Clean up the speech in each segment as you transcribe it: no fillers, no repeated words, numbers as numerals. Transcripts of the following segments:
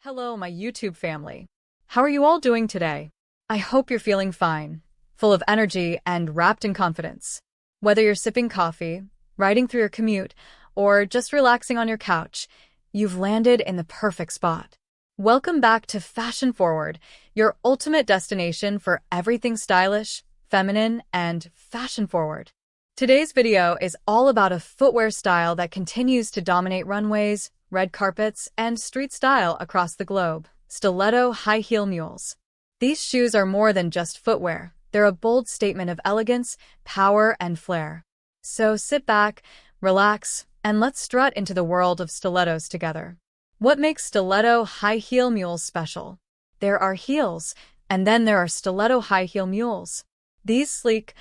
Hello, my YouTube family. How are you all doing today? I hope you're feeling fine, full of energy, and wrapped in confidence. Whether you're sipping coffee, riding through your commute, or just relaxing on your couch, you've landed in the perfect spot. Welcome back to Fashion Forward, your ultimate destination for everything stylish, feminine, and fashion forward. Today's video is all about a footwear style that continues to dominate runways, red carpets, and street style across the globe: stiletto high-heel mules. These shoes are more than just footwear. They're a bold statement of elegance, power, and flair. So sit back, relax, and let's strut into the world of stilettos together. What makes stiletto high-heel mules special? There are heels, and then there are stiletto high-heel mules. These sleek,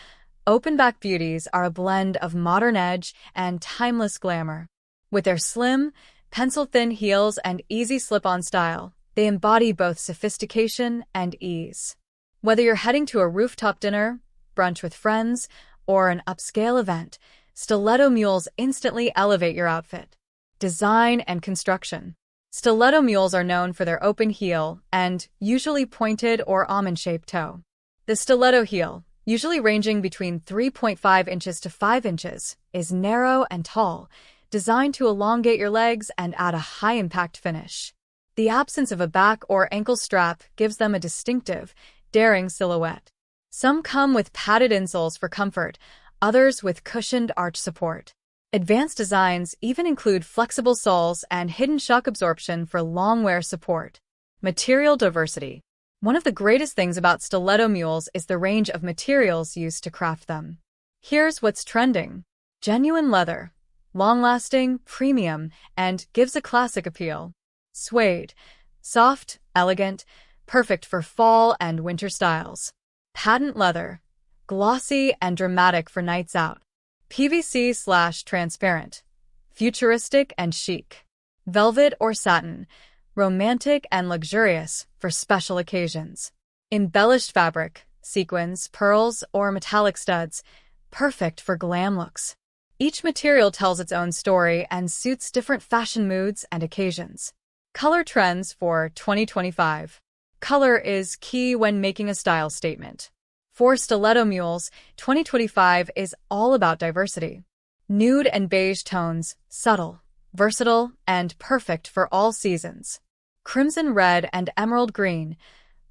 open-back beauties are a blend of modern edge and timeless glamour. With their slim, pencil-thin heels and easy slip-on style, they embody both sophistication and ease. Whether you're heading to a rooftop dinner, brunch with friends, or an upscale event, stiletto mules instantly elevate your outfit. Design and construction. Stiletto mules are known for their open heel and usually pointed or almond-shaped toe. The stiletto heel, usually ranging between 3.5 inches to 5 inches, is narrow and tall, designed to elongate your legs and add a high-impact finish. The absence of a back or ankle strap gives them a distinctive, daring silhouette. Some come with padded insoles for comfort, others with cushioned arch support. Advanced designs even include flexible soles and hidden shock absorption for long wear support. Material diversity. One of the greatest things about stiletto mules is the range of materials used to craft them. Here's what's trending: genuine leather, long-lasting, premium, and gives a classic appeal. Suede, soft, elegant, perfect for fall and winter styles. Patent leather, glossy and dramatic for nights out. PVC/transparent, futuristic and chic. Velvet or satin, romantic and luxurious for special occasions. Embellished fabric, sequins, pearls, or metallic studs, perfect for glam looks. Each material tells its own story and suits different fashion moods and occasions. Color trends for 2025. Color is key when making a style statement. For stiletto mules, 2025 is all about diversity. Nude and beige tones, subtle, versatile, and perfect for all seasons. Crimson red and emerald green,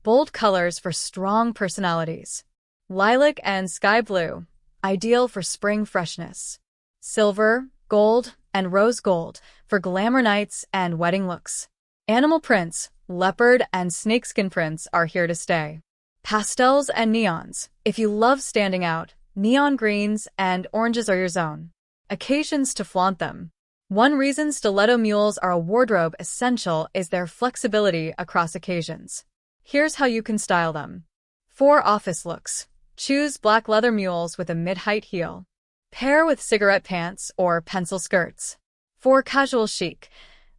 bold colors for strong personalities. Lilac and sky blue, ideal for spring freshness. Silver, gold, and rose gold for glamour nights and wedding looks. Animal prints, leopard and snakeskin prints are here to stay. Pastels and neons. If you love standing out, neon greens and oranges are your zone. Occasions to flaunt them. One reason stiletto mules are a wardrobe essential is their flexibility across occasions. Here's how you can style them. For office looks, choose black leather mules with a mid-height heel. Pair with cigarette pants or pencil skirts. For casual chic,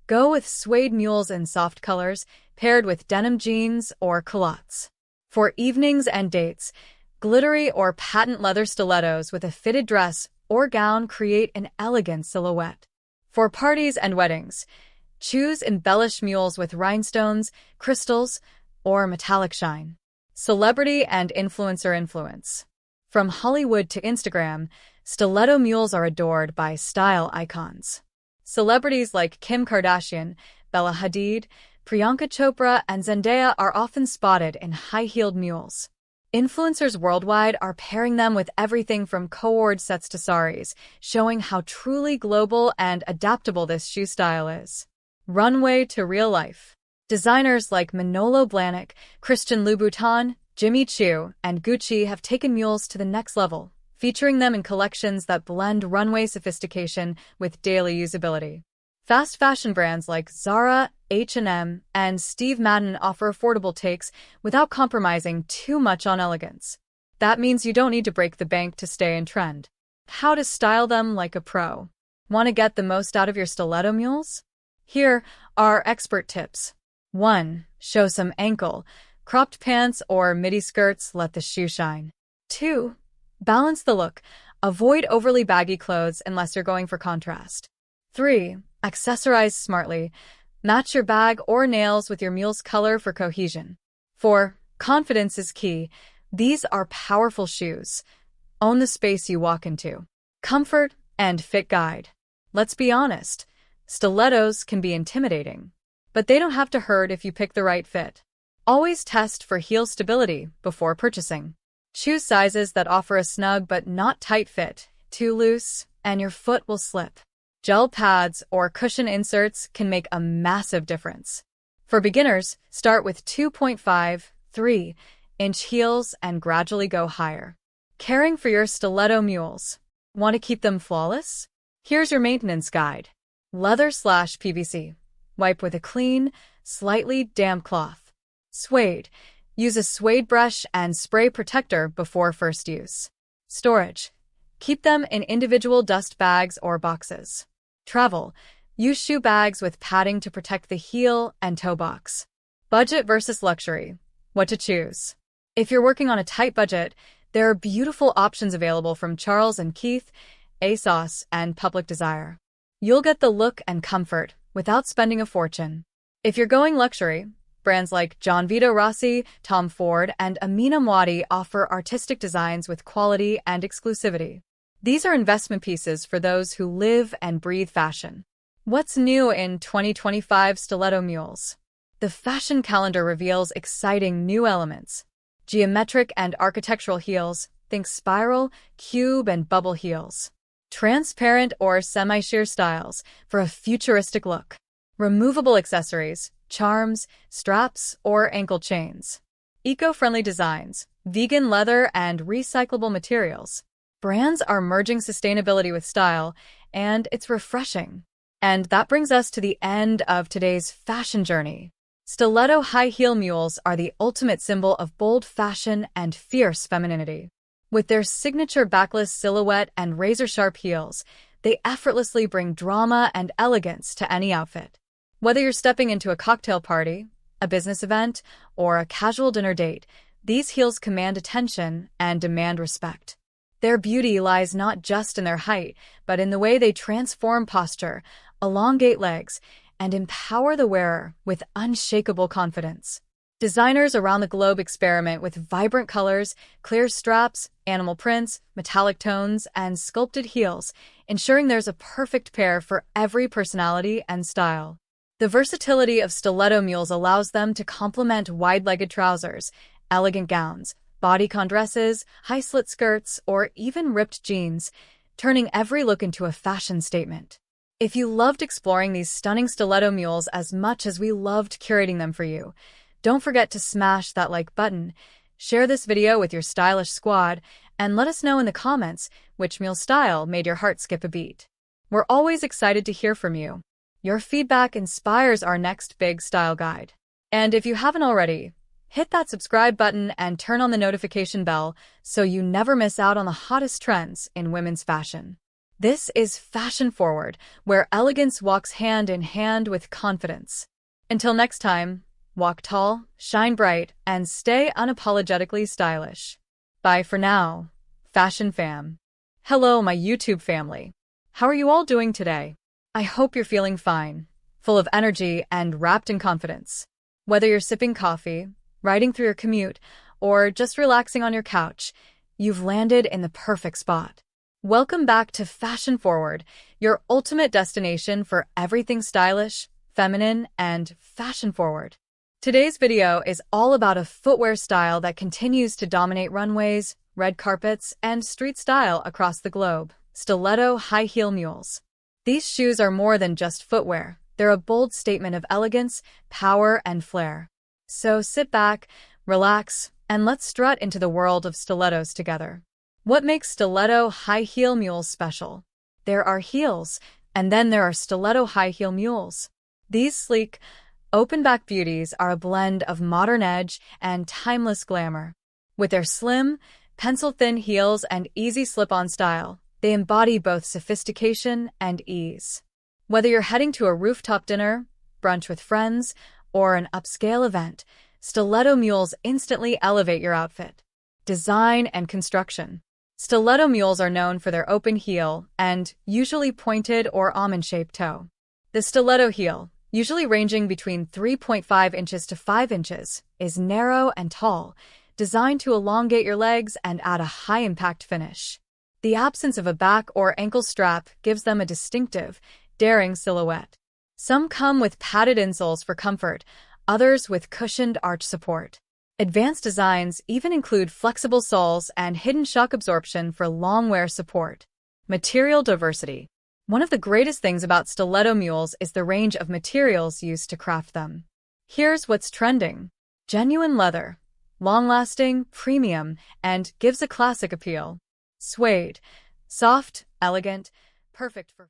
go with suede mules in soft colors, paired with denim jeans or culottes. For evenings and dates, glittery or patent leather stilettos with a fitted dress or gown create an elegant silhouette. For parties and weddings, choose embellished mules with rhinestones, crystals, or metallic shine. Celebrity and influencer influence. From Hollywood to Instagram, stiletto mules are adored by style icons. Celebrities like Kim Kardashian, Bella Hadid, Priyanka Chopra, and Zendaya are often spotted in high-heeled mules. Influencers worldwide are pairing them with everything from co-ord sets to saris, showing how truly global and adaptable this shoe style is. Runway to real life. Designers like Manolo Blahnik, Christian Louboutin, Jimmy Choo, and Gucci have taken mules to the next level, featuring them in collections that blend runway sophistication with daily usability. Fast fashion brands like Zara, H&M, and Steve Madden offer affordable takes without compromising too much on elegance. That means you don't need to break the bank to stay in trend. How to style them like a pro. Want to get the most out of your stiletto mules? Here are expert tips. 1. Show some ankle. Cropped pants or midi skirts let the shoe shine. 2. Balance the look. Avoid overly baggy clothes unless you're going for contrast. 3. Accessorize smartly. Match your bag or nails with your mule's color for cohesion. 4. Confidence is key. These are powerful shoes. Own the space you walk into. Comfort and fit guide. Let's be honest, stilettos can be intimidating, but they don't have to hurt if you pick the right fit. Always test for heel stability before purchasing. Choose sizes that offer a snug but not tight fit. Too loose, and your foot will slip. Gel pads or cushion inserts can make a massive difference. For beginners, start with 2.5-3-inch heels and gradually go higher. Caring for your stiletto mules. Want to keep them flawless? Here's your maintenance guide. Leather/PVC. Wipe with a clean, slightly damp cloth. Suede. Use a suede brush and spray protector before first use. Storage. Keep them in individual dust bags or boxes. Travel. Use shoe bags with padding to protect the heel and toe box. Budget versus luxury. What to choose? If you're working on a tight budget, there are beautiful options available from Charles & Keith, ASOS, and Public Desire. You'll get the look and comfort without spending a fortune. If you're going luxury, brands like John Vito Rossi, Tom Ford, and Amina Mwadi offer artistic designs with quality and exclusivity. These are investment pieces for those who live and breathe fashion. What's new in 2025 Stiletto Mules? The fashion calendar reveals exciting new elements. Geometric and architectural heels, think spiral, cube, and bubble heels. Transparent or semi-sheer styles for a futuristic look. Removable accessories, charms, straps, or ankle chains. Eco-friendly designs, vegan leather and recyclable materials. Brands are merging sustainability with style, and it's refreshing. And that brings us to the end of today's fashion journey. Stiletto high heel mules are the ultimate symbol of bold fashion and fierce femininity. With their signature backless silhouette and razor-sharp heels, they effortlessly bring drama and elegance to any outfit. Whether you're stepping into a cocktail party, a business event, or a casual dinner date, these heels command attention and demand respect. Their beauty lies not just in their height, but in the way they transform posture, elongate legs, and empower the wearer with unshakable confidence. Designers around the globe experiment with vibrant colors, clear straps, animal prints, metallic tones, and sculpted heels, ensuring there's a perfect pair for every personality and style. The versatility of stiletto mules allows them to complement wide-legged trousers, elegant gowns, bodycon dresses, high-slit skirts, or even ripped jeans, turning every look into a fashion statement. If you loved exploring these stunning stiletto mules as much as we loved curating them for you, don't forget to smash that like button, share this video with your stylish squad, and let us know in the comments which mule style made your heart skip a beat. We're always excited to hear from you. Your feedback inspires our next big style guide. And if you haven't already, hit that subscribe button and turn on the notification bell so you never miss out on the hottest trends in women's fashion. This is Fashion Forward, where elegance walks hand in hand with confidence. Until next time, walk tall, shine bright, and stay unapologetically stylish. Bye for now, Fashion Fam. Hello, my YouTube family. How are you all doing today? I hope you're feeling fine, full of energy and wrapped in confidence. Whether you're sipping coffee, riding through your commute, or just relaxing on your couch, you've landed in the perfect spot. Welcome back to Fashion Forward, your ultimate destination for everything stylish, feminine, and fashion forward. Today's video is all about a footwear style that continues to dominate runways, red carpets, and street style across the globe: stiletto high heel mules. These shoes are more than just footwear. They're a bold statement of elegance, power, and flair. So sit back, relax, and let's strut into the world of stilettos together. What makes stiletto high heel mules special? There are heels, and then there are stiletto high heel mules. These sleek, open-back beauties are a blend of modern edge and timeless glamour. With their slim, pencil-thin heels and easy slip-on style, they embody both sophistication and ease. Whether you're heading to a rooftop dinner, brunch with friends, or an upscale event, stiletto mules instantly elevate your outfit. Design and construction. Stiletto mules are known for their open heel and usually pointed or almond-shaped toe. The stiletto heel, usually ranging between 3.5 inches to 5 inches, is narrow and tall, designed to elongate your legs and add a high-impact finish. The absence of a back or ankle strap gives them a distinctive, daring silhouette. Some come with padded insoles for comfort, others with cushioned arch support. Advanced designs even include flexible soles and hidden shock absorption for long wear support. Material diversity. One of the greatest things about stiletto mules is the range of materials used to craft them. Here's what's trending. Genuine leather, long-lasting, premium, and gives a classic appeal. Suede, soft, elegant, perfect for